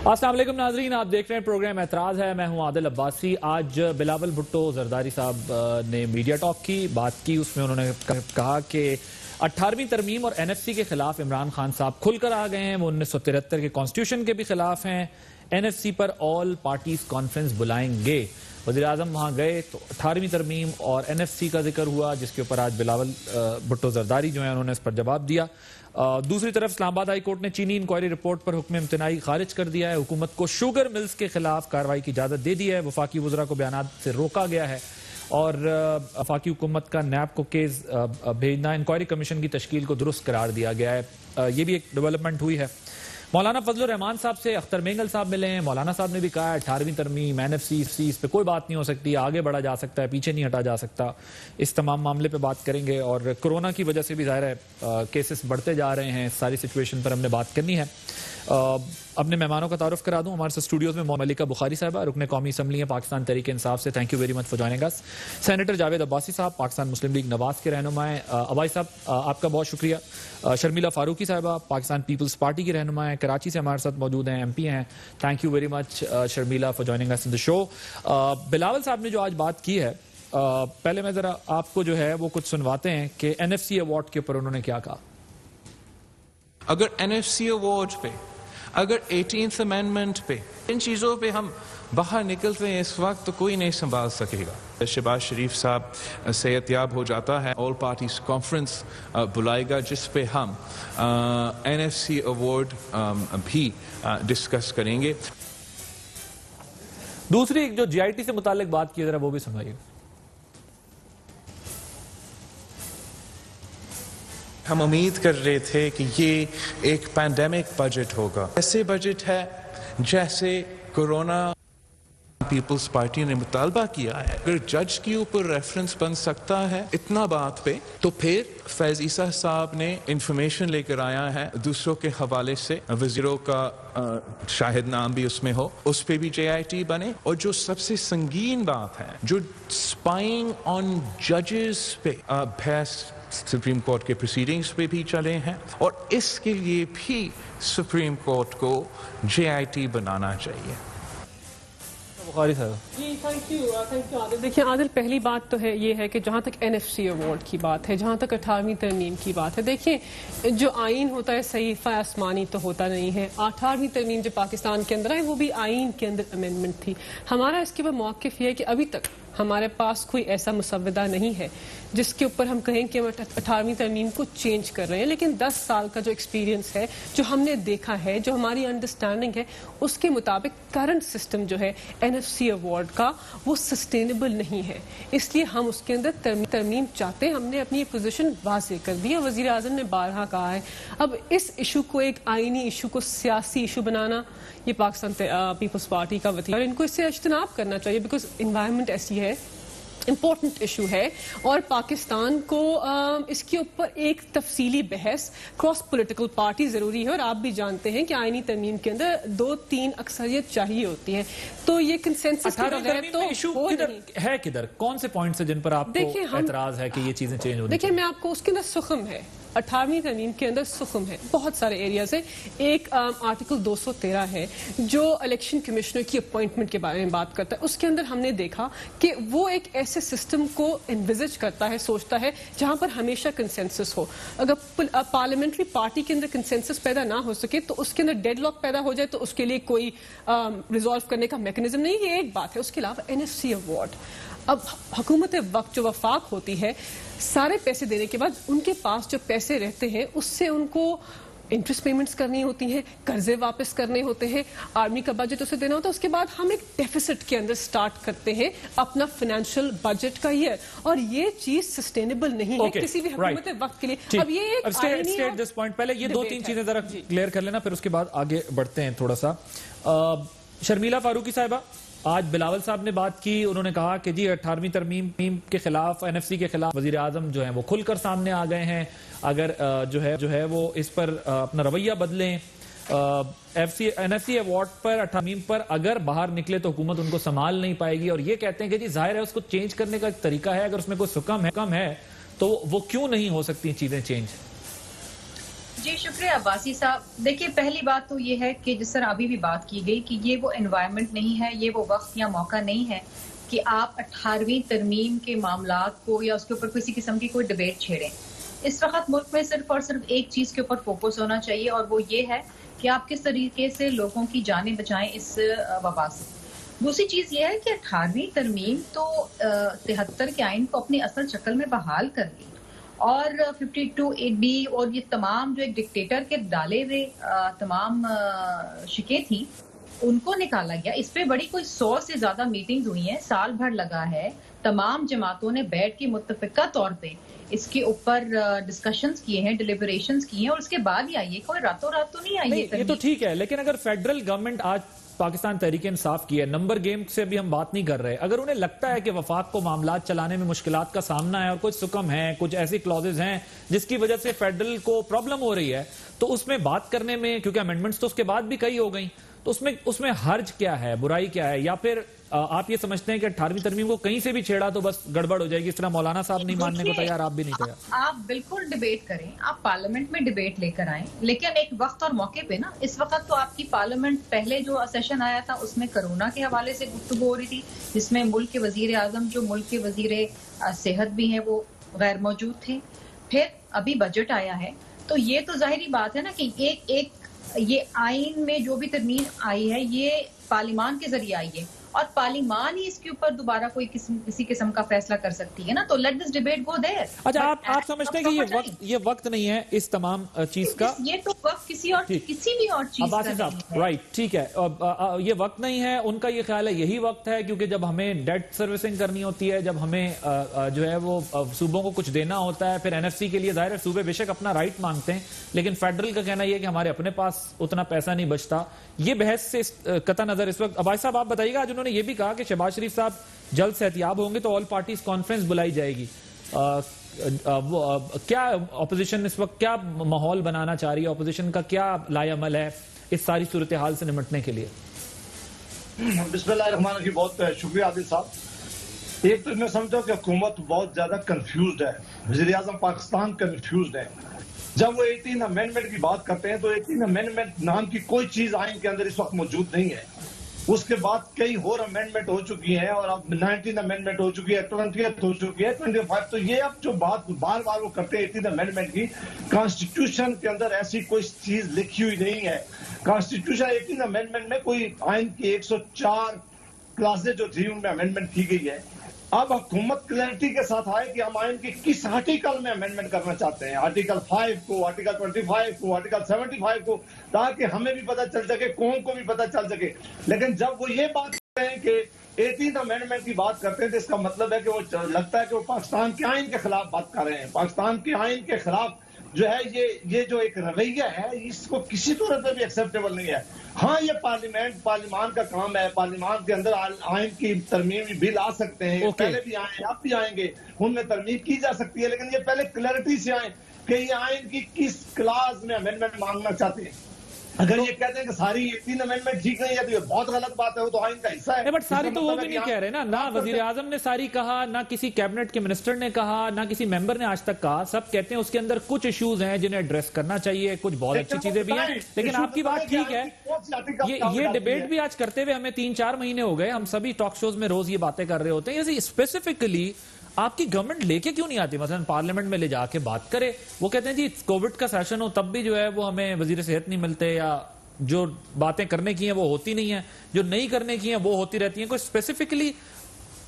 السلام علیکم ناظرین، آپ دیکھ رہے ہیں پروگرام اعتراض ہے۔ میں ہوں عادل عباسی۔ آج بلاول بھٹو زرداری صاحب نے میڈیا ٹاک کی بات کی، اس میں انہوں نے کہا کہ 18ویں ترمیم اور این ایف سی کے خلاف عمران خان صاحب کھل کر آ گئے ہیں، وہ 1973 کے کانسٹیٹیوشن کے بھی خلاف ہیں، این ایف سی پر آل پارٹیز کانفرنس بلائیں گے۔ وزیر اعظم وہاں گئے تو 18ویں ترمیم اور این ایف سی کا ذکر ہوا، جس کے اوپر آج بلاول بھٹو زرداری جو ہیں انہوں نے اس پر جواب دیا۔ دوسری طرف اسلام آباد ہائی کورٹ نے چینی انکوائری رپورٹ پر حکم امتناعی خارج کر دیا ہے۔ حکومت کو شوگر ملز کے خلاف کارروائی کی اجازت دے دی ہے۔ وفاقی وزراء کو بیانات سے روکا گیا ہے اور وفاقی حکومت کا نیب کو کیس بھیجنا، انکوائری کمیشن کی تشکیل کو درست قرار دیا گیا ہے۔ یہ بھی ایک ڈیولپمنٹ ہوئی ہے۔ مولانا فضل الرحمان صاحب سے اختر مینگل صاحب ملے ہیں۔ مولانا صاحب نے بھی کہا ہے 18ویں ترمیم، این ایف سی، اس پہ کوئی بات نہیں ہو سکتی، آگے بڑھا جا سکتا ہے، پیچھے نہیں ہٹا جا سکتا۔ اس تمام معاملے پہ بات کریں گے، اور کرونا کی وجہ سے بھی ظاہر ہے کیسز بڑھتے جا رہے ہیں، ساری سچویشن پر ہم نے بات کرنی ہے۔ اپنے مہمانوں کا تعارف کرا دوں۔ ہمارے ساتھ اسٹوڈیوز میں ملکہ بخاری صاحبہ، رکن قومی اسمبلی ہیں پاکستان تحریک انصاف سے، thank you very much for joining اس۔ سینیٹر جاوید عباسی صاحب، پاکستان مسلم لیگ نواز کے رہنما ہیں۔ عباسی صاحب آپ کا بہت شکریہ۔ شرمیلا فاروقی صاحبہ، پاکستان پیپلز پارٹی کی رہنما ہیں، کراچی سے ہمارے ساتھ موجود ہیں، ایم پی ہیں، thank you very much Sharmila for joining us in the show. Bilawal صاحب نے جو آج بات کی ہے، پہلے میں ذرا آپ کو جو ہے وہ کچھ سنواتے ہیں کہ این ایف سی ایوارڈ کے اوپر انہوں نے کیا کہا۔ اگر این ایف سی ایوارڈ پہ، اگر 18th امینڈمنٹ پہ، ان چیزوں پہ ہم باہر نکلتے ہیں اس وقت تو کوئی نہیں سنبھال سکے گا۔ شہباز شریف صاحب صحت یاب ہو جاتا ہے، آل پارٹیز کانفرنس بلائے گا جس پہ ہم این ایف سی ایوارڈ بھی ڈسکس کریں گے۔ دوسری جو جی آئی ٹی سے متعلق بات کی ذرا وہ بھی سنائیے۔ ہم امید کر رہے تھے کہ یہ ایک پینڈیمک بجٹ ہوگا، ایسے بجٹ ہے جیسے کرونا پیپلز پارٹی نے مطالبہ کیا ہے۔ اگر جج کے اوپر ریفرنس بن سکتا ہے اتنا بات پہ، تو پھر فیض عیسیٰ صاحب نے انفارمیشن لے کر آیا ہے دوسروں کے حوالے سے، وزیروں کا شاہد نام بھی اس میں ہو، اس پہ بھی جے آئی ٹی بنے۔ اور جو سب سے سنگین بات ہے، جو اسپائنگ آن ججز پہ بحث سپریم کورٹ کے پروسیڈنگز پہ بھی چلے ہیں، اور اس کے لیے بھی سپریم کورٹ کو جے آئی ٹی بنانا چاہیے۔ بخاری صاحب جی تھینک یو عادل۔ دیکھیں عادل، پہلی بات تو ہے یہ ہے کہ جہاں تک این ایف سی ایوارڈ کی بات ہے، جہاں تک 18ویں ترمیم کی بات ہے، دیکھیں جو آئین ہوتا ہے صحیفہ آسمانی تو ہوتا نہیں ہے۔ 18ویں ترمیم جو پاکستان کے اندر ہے وہ بھی آئین کے اندر امینڈمنٹ تھی۔ ہمارا اس کے اوپر موقف یہ ہے کہ ابھی تک ہمارے پاس کوئی ایسا مسودہ نہیں ہے جس کے اوپر ہم کہیں کہ ہم 18ویں ترمیم کو چینج کر رہے ہیں، لیکن 10 سال کا جو ایکسپیرینس ہے، جو ہم نے دیکھا ہے، جو ہماری انڈرسٹینڈنگ ہے، اس کے مطابق کرنٹ سسٹم جو ہے این ایف سی ایوارڈ کا وہ سسٹینیبل نہیں ہے۔ اس لیے ہم اس کے اندر ترمیم چاہتے ہیں۔ ہم نے اپنی پوزیشن واضح کر دی ہے، وزیر اعظم نے بارہا کہا ہے۔ اب اس ایشو کو ایک آئینی ایشو کو سیاسی ایشو بنانا، یہ پاکستان پیپلز پارٹی کا وطیرہ، اور ان کو اس سے اجتناب کرنا چاہیے، بیکاز انوائرمنٹ ایسی ہے، امپورٹنٹ ایشو ہے، اور پاکستان کو اس کے اوپر ایک تفصیلی بحث کراس پولیٹیکل پارٹی ضروری ہے، اور آپ بھی جانتے ہیں کہ آئینی ترمیم کے اندر 2-3 اکثریت چاہیے ہوتی ہے، تو یہ کنسنسس کے بغیر تو ہو نہیں ہے۔ کدھر کون سے پوائنٹس ہیں جن پر آپ کو اعتراض ہے کہ یہ چیزیں چینج ہونی؟ دیکھیں میں آپ کو اس کے اندر سخم ہے، 18ویں ترمیم کے اندر سخم ہے، بہت سارے ایریاز ہیں۔ ایک آرٹیکل 213 ہے جو الیکشن کمشنر کی اپوائنٹمنٹ کے بارے میں بات کرتا ہے۔ اس کے اندر ہم نے دیکھا کہ وہ ایک ایسے سسٹم کو انویزج کرتا ہے، سوچتا ہے جہاں پر ہمیشہ کنسنسس ہو۔ اگر پارلیمنٹری پارٹی کے اندر کنسنسس پیدا نہ ہو سکے تو اس کے اندر ڈیڈ لاک پیدا ہو جائے، تو اس کے لیے کوئی ریزالو کرنے کا میکنزم نہیں، یہ ایک بات ہے۔ اس کے علاوہ این ایف سی ایوارڈ، اب حکومت وقت جو وفاق ہوتی ہے، سارے پیسے دینے کے بعد ان کے پاس جو پیسے رہتے ہیں اس سے ان کو انٹرسٹ پیمنٹس کرنی ہوتی ہیں، قرضے واپس کرنے ہوتے ہیں، آرمی کا بجٹ اسے دینا ہوتا ہے۔ اس کے بعد ہم ایک ڈیفیسٹ کے اندر سٹارٹ کرتے ہیں اپنا فائنینشیل بجٹ کا ایئر، اور یہ چیز سسٹینیبل نہیں ہے کسی بھی حکومت وقت کے لیے۔ اب یہ ایک پہلے یہ 2-3 چیزیں ذرا کلیئر کر لینا، پھر اس کے بعد آگے بڑھتے ہیں تھوڑا سا۔ شرمیلا فاروقی صاحبہ، آج بلاول صاحب نے بات کی، انہوں نے کہا کہ جی 18ویں ترمیم کے خلاف، این ایف سی کے خلاف وزیر اعظم جو ہیں وہ کھل کر سامنے آ گئے ہیں، اگر جو ہے وہ اس پر اپنا رویہ بدلیں، این ایف سی ایوارڈ پر 18ویں پر اگر باہر نکلے تو حکومت ان کو سنبھال نہیں پائے گی، اور یہ کہتے ہیں کہ جی ظاہر ہے اس کو چینج کرنے کا ایک طریقہ ہے، اگر اس میں کوئی حکم ہے تو وہ کیوں نہیں ہو سکتی چیزیں چینج؟ جی شکریہ عباسی صاحب. دیکھیے پہلی بات تو یہ ہے کہ جس طرح ابھی بھی بات کی گئی کہ یہ وہ انوائرمنٹ نہیں ہے، یہ وہ وقت یا موقع نہیں ہے کہ آپ 18ویں ترمیم کے معاملات کو یا اس کے اوپر کسی قسم کی کوئی ڈبیٹ چھیڑیں. اس وقت ملک میں صرف اور صرف ایک چیز کے اوپر فوکس ہونا چاہیے اور وہ یہ ہے کہ آپ کس طریقے سے لوگوں کی جانیں بچائیں اس وبا سے. دوسری چیز یہ ہے کہ 18ویں ترمیم تو 73 کے آئین کو اپنی اصل شکل میں بحال کر دی اور 52(8)B اور یہ تمام جو ایک ڈکٹیٹر کے ڈالے ہوئے تمام شکیں تھیں ان کو نکالا گیا. اس پہ بڑی کوئی 100 سے زیادہ میٹنگز ہوئی ہیں، سال بھر لگا ہے. تمام جماعتوں نے بیٹھ کے متفقہ طور پہ اس کے اوپر ڈسکشنز کیے ہیں، ڈیلیبریشنز کیے ہیں اور اس کے بعد ہی آئیے. کوئی راتوں رات تو نہیں آئیے. یہ تو ٹھیک ہے، لیکن اگر فیڈرل گورنمنٹ آج پاکستان تحریک انصاف کی ہے، نمبر گیم سے بھی ہم بات نہیں کر رہے، اگر انہیں لگتا ہے کہ وفاق کو معاملات چلانے میں مشکلات کا سامنا ہے اور کچھ سکم ہیں، کچھ ایسی کلوزز ہیں جس کی وجہ سے فیڈرل کو پرابلم ہو رہی ہے، تو اس میں بات کرنے میں، کیونکہ امینڈمنٹس تو اس کے بعد بھی کئی ہو گئیں، تو اس میں حرج کیا ہے، برائی کیا ہے؟ یا پھر آپ یہ سمجھتے ہیں کہ 18ویں ترمیم کو کہیں سے بھی چھیڑا تو بس گڑبڑ ہو جائے گی؟ اس طرح مولانا صاحب نہیں ماننے کو تیار، آپ بھی نہیں تیار. آپ بالکل ڈیبیٹ کریں، آپ پارلیمنٹ میں ڈیبیٹ لے کر آئیں، لیکن ایک وقت اور موقع پہ نا. اس وقت تو آپ کی پارلیمنٹ پہلے جو سیشن آیا تھا اس میں کرونا کے حوالے سے گفتگو ہو رہی تھی، جس میں ملک کے وزیر اعظم جو ملک کے وزیر صحت بھی ہیں وہ غیر موجود تھے. پھر ابھی بجٹ آیا ہے تو یہ تو ظاہری بات ہے نا کہ یہ آئین میں جو بھی ترمیم آئی ہے یہ پارلیمان کے ذریعے آئی ہے اور پارلیمان ہی اس کے اوپر دوبارہ کوئی کسی قسم کا فیصلہ کر سکتی ہے نا. تو لیٹ دس ڈیبیٹ گو دیر. اچھا آپ سمجھتے ہیں کہ یہ وقت نہیں ہے اس تمام چیز کا؟ یہ تو وقت کسی بھی اور چیز کا نہیں ہے. رائٹ، ٹھیک ہے، یہ وقت نہیں ہے. ان کا یہ خیال ہے یہی وقت ہے، کیونکہ جب ہمیں ڈیٹ سروسنگ کرنی ہوتی ہے، جب ہمیں جو ہے وہ صوبوں کو کچھ دینا ہوتا ہے، پھر NFC کے لیے ظاہر ہے صوبے بے شک اپنا رائٹ مانگتے ہیں، لیکن فیڈرل کا کہنا یہ ہے کہ ہمارے اپنے پاس اتنا پیسہ نہیں بچتا. یہ بحث سے قطع نظر اس وقت عباس صاحب آپ بتائیے گا، آج انہوں نے یہ بھی کہا کہ شہباز شریف صاحب جلد صحتیاب ہوں گے تو آل پارٹیز کانفرنس بلائی جائے گی. کیا اپوزیشن اس وقت کیا ماحول بنانا چاہ رہی ہے؟ اپوزیشن کا کیا لائے عمل ہے اس ساری صورتحال سے نمٹنے کے لیے؟ بسم اللہ الرحمن الرحیم. بہت شکریہ عادل صاحب. ایک تو میں سمجھتا ہوں کہ حکومت بہت زیادہ کنفیوزڈ ہے، وزیر اعظم پاکستان کنفیوزڈ ہے. جب وہ 18 امینڈمنٹ کی بات کرتے ہیں تو 18 امینڈمنٹ نام کی کوئی چیز آئین کے اندر اس وقت موجود نہیں ہے. اس کے بعد کئی اور امینڈمنٹ ہو چکی ہیں اور اب 19 امینڈمنٹ ہو چکی ہے، 20 ہو چکی ہے، 25. تو یہ اب جو بات بار بار وہ کرتے ہیں 18 امینڈمنٹ کی، کانسٹیٹیوشن کے اندر ایسی کوئی چیز لکھی ہوئی نہیں ہے. کانسٹیٹیوشن 18 امینڈمنٹ میں کوئی آئین کی 104 کلاسیں جو تھی ان میں امینڈمنٹ کی گئی ہے. اب حکومت کلیئرٹی کے ساتھ آئے کہ ہم آئین کی کس آرٹیکل میں امینڈمنٹ کرنا چاہتے ہیں، آرٹیکل 5 کو، آرٹیکل 25 کو، آرٹیکل 75 کو، تاکہ ہمیں بھی پتہ چل سکے، قوم کو بھی پتہ چل سکے. لیکن جب وہ یہ بات کرتے ہیں کہ 18 امینڈمنٹ کی بات کرتے ہیں تو اس کا مطلب ہے کہ وہ لگتا ہے کہ وہ پاکستان کے آئین کے خلاف بات کر رہے ہیں. پاکستان کے آئین کے خلاف جو ہے یہ جو ایک رویہ ہے اس کو کسی صورت میں بھی ایکسیپٹیبل نہیں ہے. ہاں یہ پارلیمان کا کام ہے، پارلیمان کے اندر آئین کی ترمیمی بل آ سکتے ہیں، پہلے بھی آئے ہیں، اب بھی آئیں گے، ان میں ترمیم کی جا سکتی ہے، لیکن یہ پہلے کلیئرٹی سے آئیں کہ یہ آئین کی کس کلاس میں امینڈمنٹ مانگنا چاہتے ہیں. اگر یہ کہتے ہیں کہ ساری 18 امینڈمنٹ ٹھیک نہیں ہے تو یہ بہت غلط بات ہے، وہ تو آئین کا حصہ ہے. بٹ ساری تو وہ بھی نہیں کہہ رہے نا، نہ وزیر اعظم نے ساری کہا، نہ کسی کیبنٹ کے منسٹر نے کہا، نہ کسی ممبر نے آج تک کہا. سب کہتے ہیں اس کے اندر کچھ ایشوز ہیں جنہیں ایڈریس کرنا چاہیے، کچھ بہت اچھی چیزیں بھی ہیں. لیکن آپ کی بات ٹھیک ہے، یہ ڈیبیٹ بھی آج کرتے ہوئے ہمیں 3-4 مہینے ہو گئے. ہم سبھی ٹاک شوز میں روز یہ باتیں کر رہے ہوتے ہیں. اسپیسیفکلی آپ کی گورنمنٹ لے کے کیوں نہیں آتی؟ مثلا پارلیمنٹ میں لے جا کے بات کرے. وہ کہتے ہیں جی کووڈ کا سیشن ہو تب بھی جو ہے وہ ہمیں وزیر صحت نہیں ملتے، یا جو باتیں کرنے کی ہیں وہ ہوتی نہیں ہیں، جو نہیں کرنے کی ہیں وہ ہوتی رہتی ہیں. کوئی اسپیسیفکلی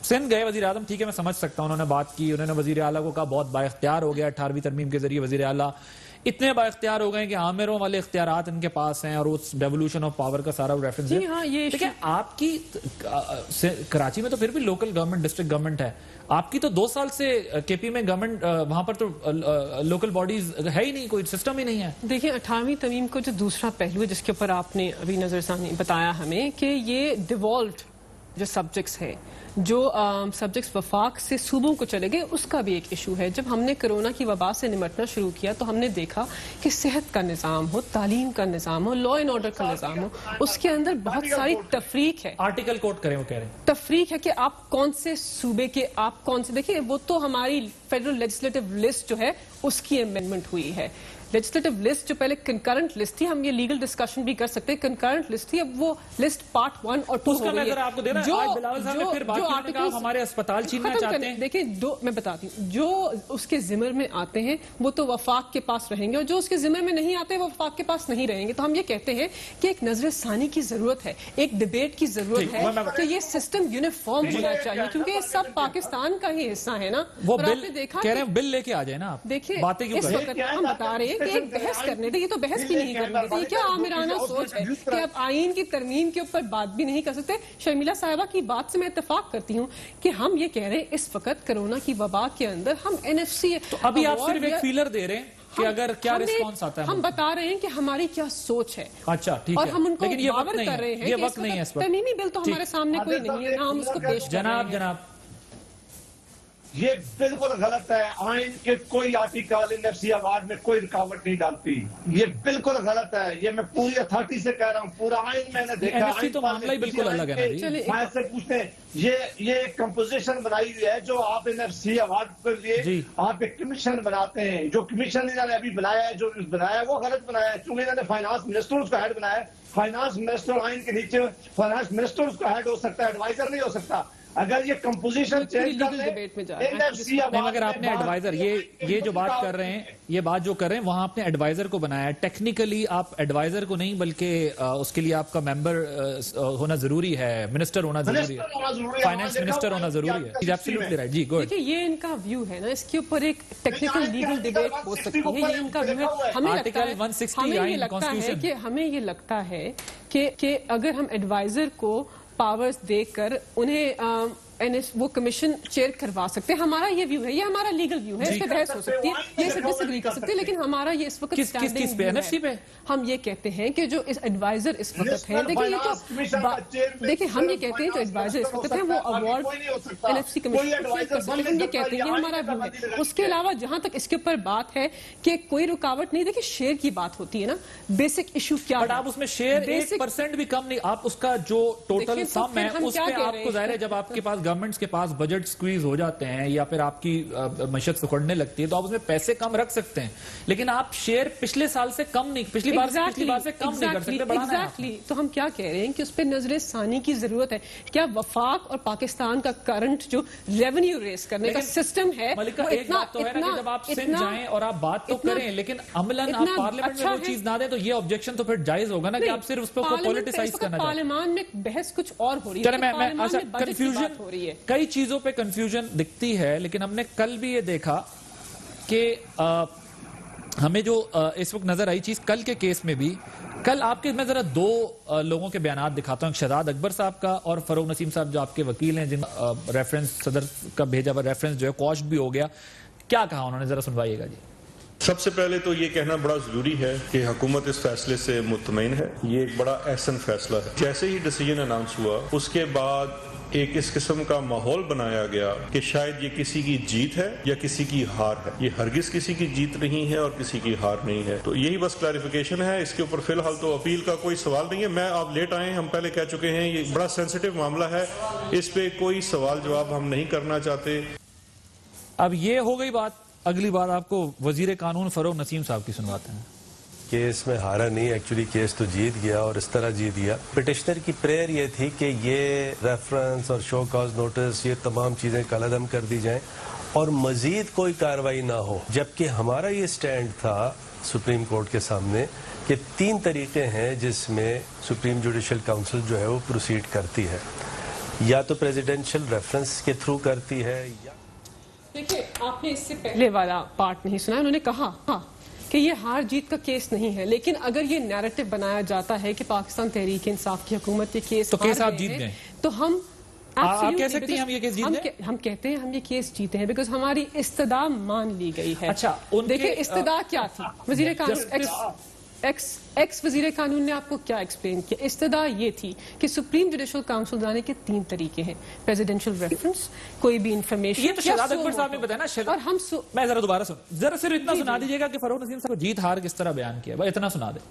سندھ گئے وزیر اعظم، ٹھیک ہے میں سمجھ سکتا ہوں، انہوں نے بات کی، انہوں نے وزیر اعلیٰ کو کہا بہت با اختیار ہو گیا 18ویں ترمیم کے ذریعے. وزیر اعلیٰ اتنے با اختیار ہو گئے کہ عامروں والے اختیارات ان کے پاس ہیں اور اس ڈیولوشن آف پاور کا سارا ریفرنس ہے. لیکن آپ کی کراچی میں تو پھر بھی لوکل گورنمنٹ، ڈسٹرکٹ گورنمنٹ ہے. آپ کی تو 2 سال سے کے پی میں گورنمنٹ، وہاں پر تو لوکل باڈیز ہے ہی نہیں، کوئی سسٹم ہی نہیں ہے. دیکھیں 18ویں ترمیم کو جو دوسرا پہلو ہے جس کے اوپر آپ نے ابھی نظر ثانی بتایا ہمیں کہ یہ ڈیوالوڈ جو سبجیکٹس ہے، جو سبجیکٹس وفاق سے صوبوں کو چلے گئے، اس کا بھی ایک ایشو ہے. جب ہم نے کرونا کی وبا سے نمٹنا شروع کیا تو ہم نے دیکھا کہ صحت کا نظام ہو، تعلیم کا نظام ہو، لا اینڈ آرڈر کا نظام ہو، اس کے اندر بہت ساری تفریق ہے. آرٹیکل کوٹ کریں، وہ کہہ رہے ہیں تفریق ہے کہ آپ کون سے صوبے کے، آپ کون سے، دیکھیں وہ تو ہماری فیڈرل لیجسلیٹو لسٹ جو ہے اس کی امینڈمنٹ ہوئی ہے. لیجسلیٹو لسٹ جو پہلے کنکرنٹ لسٹ تھی, ہم یہ لیگل ڈسکشن بھی کر سکتے ہیں, کنکرنٹ لسٹ تھی, اب وہ لسٹ پارٹ 1 اور 2 ہو گئی ہے. آپ کو دے رہا ہوں آج بلاول صاحب نے پھر باقی انہوں نے کہا ہمارے اسپتال چھیننا چاہتے ہیں. دیکھیں میں بتاتی ہوں, جو اس کے ذمر میں آتے ہیں وہ تو وفاق کے پاس رہیں گے, اور جو اس کے ذمر میں نہیں آتے وہ وفاق کے پاس نہیں رہیں گے. تو ہم یہ کہتے ہیں کہ ایک نظر ثانی کی ضرورت ہے, ایک ڈبیٹ کی ضرورت ہے کہ یہ سسٹم یونیفارم ہونا چاہیے, کیونکہ یہ سب پاکستان کا ہی حصہ ہے نا. وہ بل کہہ رہے ہیں بل لے کے آ جائیں نا آپ. دیکھیں باتیں کیوں اس وقت ہم بتا رہے ہیں کہ ایک بحث کرنے دیں, یہ تو بحث بھی نہیں کرنے دیتے. یہ کیا آمرانہ سوچ ہے کہ اب آئین کی ترمیم کے اوپر بات بھی نہیں کر سکتے. شرمیلا صاحبہ کی بات سے میں اتفاق کرتی ہوں کہ ہم یہ کہہ رہے ہیں اس وقت کرونا کی وبا کے اندر ہم NFC تو ابھی آپ صرف ایک فیلر دے رہے ہیں کہ اگر کیا ریسپانس آتا ہے. ہم بتا رہے ہیں کہ ہماری کیا سوچ ہے. اچھا ٹھیک ہے, اور ہم ان کو لیکن یہ وقت باور نہیں کر رہے ہے, ہیں یہ کہ وقت نہیں ہے. ترمیمی بل تو ہمارے سامنے کوئی نہیں ہے, نہ ہم اس کو پیش کر رہے ہیں. جناب یہ بالکل غلط ہے. آئین کے کوئی آرٹیکل NFC ایوارڈ میں کوئی رکاوٹ نہیں ڈالتی. یہ بالکل غلط ہے. یہ میں پوری اتھارٹی سے کہہ رہا ہوں, پورا آئین میں نے دیکھا. NFC تو معاملہ ہی بالکل الگ ہے نا. سے پوچھتے ہیں یہ ایک کمپوزیشن بنائی ہوئی ہے جو آپ NFC ایوارڈ کے لیے آپ ایک کمیشن بناتے ہیں. جو کمیشن انہوں نے ابھی بنایا ہے, جو بنایا ہے وہ غلط بنایا ہے, چونکہ انہوں نے فائنانس منسٹر اس کا ہیڈ بنایا ہے. فائنانس منسٹر آئین کے نیچے فائنانس منسٹر اس کا ہیڈ ہو سکتا ہے, ایڈوائزر نہیں ہو سکتا. اگر یہ کمپوزیشن چینج کر لیں, اگر آپ نے ایڈوائزر یہ جو بات کر رہے ہیں, یہ بات جو کر رہے ہیں, وہاں آپ نے ایڈوائزر کو بنایا ہے. ٹیکنیکلی آپ ایڈوائزر کو نہیں, بلکہ اس کے لیے آپ کا ممبر ہونا ضروری ہے, منسٹر ہونا ضروری ہے, فائنانس منسٹر ہونا ضروری ہے. Absolutely right. جی گڈ. دیکھیں یہ ان کا ویو ہے نا, اس کے اوپر ایک ٹیکنیکل لیگل ڈیبیٹ ہو سکتی ہے. یہ ان کا ویو ہے. ہمیں یہ لگتا ہے کہ اگر ہم ایڈوائزر کو پاورز دے کر انہیں وہ کمیشن چیئر کروا سکتے ہیں, ہمارا یہ ویو ہے, یہ ہمارا لیگل ویو ہے, اس پہ بحث ہو سکتی ہے, یہ سے ڈس ایگری کر سکتے ہیں, لیکن ہمارا یہ اس وقت کس پہ NFC پہ ہم یہ کہتے ہیں کہ جو اس ایڈوائزر اس وقت ہیں, دیکھیں یہ تو دیکھیں ہم یہ کہتے ہیں جو ایڈوائزر اس وقت ہیں وہ ایوارڈ NFC کمیشن کر سکتے ہیں, ہم یہ کہتے ہیں, یہ ہمارا ویو ہے. اس کے علاوہ جہاں تک اس کے اوپر بات ہے کہ کوئی رکاوٹ نہیں, دیکھیں شیئر کی بات ہوتی ہے نا, بیسک ایشو کیا ہے, آپ اس میں شیئر 1% بھی کم نہیں, آپ اس کا جو ٹوٹل سم ہے اس میں آپ کو ظاہر ہے جب آپ کے پاس گورنمنٹس کے پاس بجٹ سکویز ہو جاتے ہیں یا پھر آپ کی معیشت سکڑنے لگتی ہے تو آپ اس میں پیسے کم رکھ سکتے ہیں, لیکن آپ شیئر پچھلے سال سے کم نہیں, پچھلی بار سے کم نہیں کر سکتے. ایگزیکٹلی. تو ہم کیا کہہ رہے ہیں کہ اس پہ نظر ثانی کی ضرورت ہے. کیا وفاق اور پاکستان کا کرنٹ جو ریونیو ریس کرنے کا سسٹم ہے, ملکہ ایک بات تو ہے نا کہ جب آپ سندھ جائیں اور آپ بات تو کریں لیکن عملاً آپ پارلیمنٹ میں وہ چیز نہ دیں تو یہ آبجیکشن تو پھر جائز ہوگا نا کہ آپ صرف اس پہ پولیٹیسائز کرنا چاہتے ہیں. پارلیمان میں بحث کچھ اور ہو رہی ہے, کئی چیزوں پہ کنفیوژن دکھتی ہے, لیکن ہم نے کل بھی یہ دیکھا کہ ہمیں جو اس وقت نظر آئی چیز کل کے کیس میں بھی, کل آپ کے میں ذرا دو لوگوں کے بیانات دکھاتا ہوں, شہزاد اکبر صاحب کا اور فروغ نسیم صاحب جو آپ کے وکیل ہیں, جن ریفرنس صدر کا بھیجا ہوا ریفرنس جو ہے کوشٹ بھی ہو گیا. کیا کہا انہوں نے, ذرا سنوائیے گا جی. سب سے پہلے تو یہ کہنا بڑا ضروری ہے کہ حکومت اس فیصلے سے مطمئن ہے. یہ ایک بڑا احسن فیصلہ ہے. جیسے ہی ڈیسیجن اناؤنس ہوا اس کے بعد ایک اس قسم کا ماحول بنایا گیا کہ شاید یہ کسی کی جیت ہے یا کسی کی ہار ہے. یہ ہرگز کسی کی جیت نہیں ہے اور کسی کی ہار نہیں ہے. تو یہی بس کلیریفیکیشن ہے. اس کے اوپر فی الحال تو اپیل کا کوئی سوال نہیں ہے. میں آپ لیٹ آئے ہیں, ہم پہلے کہہ چکے ہیں یہ بڑا سینسیٹیو معاملہ ہے, اس پہ کوئی سوال جواب ہم نہیں کرنا چاہتے. اب یہ ہو گئی بات. اگلی بات آپ کو وزیر قانون فروغ نسیم صاحب کی سنواتے ہیں. کیس میں ہارا نہیں, ایکچولی کیس تو جیت گیا اور اس طرح جیت گیا. پٹیشنر کی پریئر یہ تھی کہ یہ ریفرنس اور شو کاز نوٹس یہ تمام چیزیں کالعدم کر دی جائیں اور مزید کوئی کارروائی نہ ہو. جبکہ ہمارا یہ سٹینڈ تھا سپریم کورٹ کے سامنے کہ 3 طریقے ہیں جس میں سپریم جوڈیشل کاؤنسل جو ہے وہ پروسیڈ کرتی ہے, یا تو پریزیڈنشل ریفرنس کے تھرو کرتی ہے. دیکھیں آپ نے اس سے پہلے والا پارٹ نہیں سنا, انہوں نے کہا کہ یہ ہار جیت کا کیس نہیں ہے, لیکن اگر یہ نیریٹو بنایا جاتا ہے کہ پاکستان تحریک انصاف کی حکومت یہ کیس تو کیس آپ جیت گئے, تو ہم آپ کہہ سکتے ہیں ہم یہ کیس جیت گئے. ہم کہتے ہیں ہم یہ کیس جیتے ہیں بیکاز ہماری استدعا مان لی گئی ہے. اچھا دیکھیں استدعا کیا تھی, وزیر قانون ایکس وزیر قانون نے آپ کو کیا ایکسپلین کیا. استدعا یہ تھی کہ سپریم جوڈیشل کاؤنسل جانے کے 3 طریقے ہیں, پریزیڈنشل ریفرنس, کوئی بھی انفارمیشن. یہ تو شہزاد اکبر صاحب نے بتایا نا. اور ہم میں ذرا دوبارہ ذرا صرف اتنا سنا دیجیے گا کہ فروغ نسیم صاحب کو جیت ہار کس طرح بیان کیا, بھائی اتنا سنا دیں.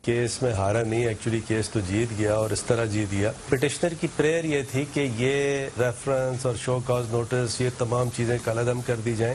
کیس میں ہارا نہیں, ایکچولی کیس تو جیت گیا اور اس طرح جیت گیا. پٹیشنر کی پریئر یہ تھی کہ یہ ریفرنس اور شو کاز نوٹس یہ تمام چیزیں کالعدم کر دی جائیں.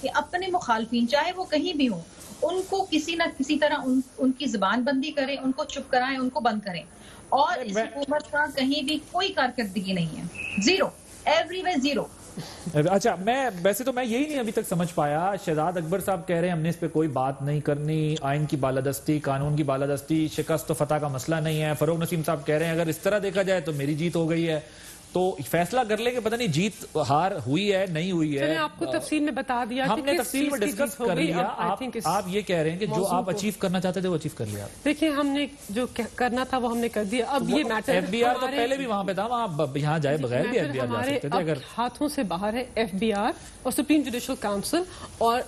کہ اپنے مخالفین چاہے وہ کہیں بھی ہوں ان کو کسی نہ کسی طرح ان کی زبان بندی کریں، ان کو چپ کرائیں، ان کو بند کریں. اور اس حکومت کا کہیں بھی کوئی کارکردگی نہیں ہے، زیرو، ایوری وے زیرو. اچھا، ویسے تو میں یہی نہیں ابھی تک سمجھ پایا. شہزاد اکبر صاحب کہہ رہے ہیں ہم نے اس پہ کوئی بات نہیں کرنی، آئین کی بالادستی، قانون کی بالادستی، شکست و فتح کا مسئلہ نہیں ہے. فروغ نسیم صاحب کہہ رہے ہیں اگر اس طرح دیکھا جائے تو میری جیت ہو گئی ہے. تو فیصلہ کر لیں کہ پتہ نہیں جیت ہار ہوئی ہے نہیں ہوئی ہے. میں نے آپ کو تفصیل میں بتا دیا، ہم نے تفصیل میں ڈسکس کر لیا. آپ یہ کہہ رہے ہیں کہ جو آپ اچیو کرنا چاہتے تھے وہ اچیو کر لیا. دیکھیں ہم نے جو کرنا تھا وہ ہم نے کر دیا. اب یہ میٹر ایف بی آر تو پہلے بھی وہاں پہ تھا، وہاں یہاں جائے بغیر بھی ایف بی آر جا سکتے تھے. اگر ہاتھوں سے باہر ہے ایف بی آر اور سپریم جوڈیشل کاؤنسل اور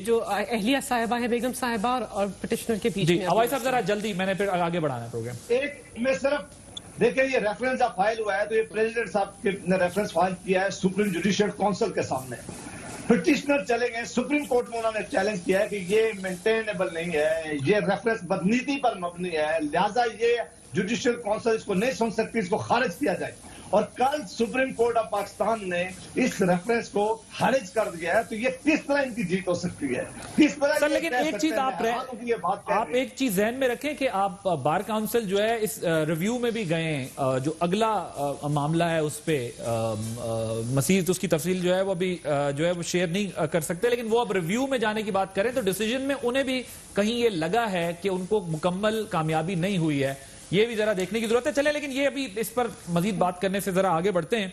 جو اہلیہ صاحبہ ہے بیگم صاحبہ اور پٹیشنر کے بیچ میں. ہوائی صاحب ذرا جلدی، میں نے پھر آگے بڑھانا ہے پروگرام. ایک میں صرف دیکھیں یہ ریفرنس اب فائل ہوا ہے تو یہ پریزیڈنٹ صاحب نے ریفرنس فائل کیا ہے سپریم جوڈیشل کونسل کے سامنے. پٹیشنر چلے گئے سپریم کورٹ میں، انہوں نے چیلنج کیا ہے کہ یہ مینٹینیبل نہیں ہے، یہ ریفرنس بدنیتی پر مبنی ہے، لہٰذا یہ جوڈیشل کونسل اس کو نہیں سن سکتی، اس کو خارج کیا جائے. اور کل سپریم کورٹ آف پاکستان نے اس ریفرنس کو خارج کر دیا ہے. تو یہ کس طرح ان کی جیت ہو سکتی ہے، کس طرح؟ سر لیکن ایک چیز آپ ایک چیز ذہن میں رکھیں کہ آپ بار کاؤنسل جو ہے اس ریویو میں بھی گئے ہیں، جو اگلا معاملہ ہے اس پہ مزید اس کی تفصیل جو ہے وہ بھی جو ہے وہ شیئر نہیں کر سکتے، لیکن وہ اب ریویو میں جانے کی بات کریں تو ڈیسیجن میں انہیں بھی کہیں یہ لگا ہے کہ ان کو مکمل کامیابی نہیں ہوئی ہے. یہ بھی ذرا دیکھنے کی ضرورت ہے. چلے لیکن یہ ابھی اس پر مزید بات کرنے سے ذرا آگے بڑھتے ہیں.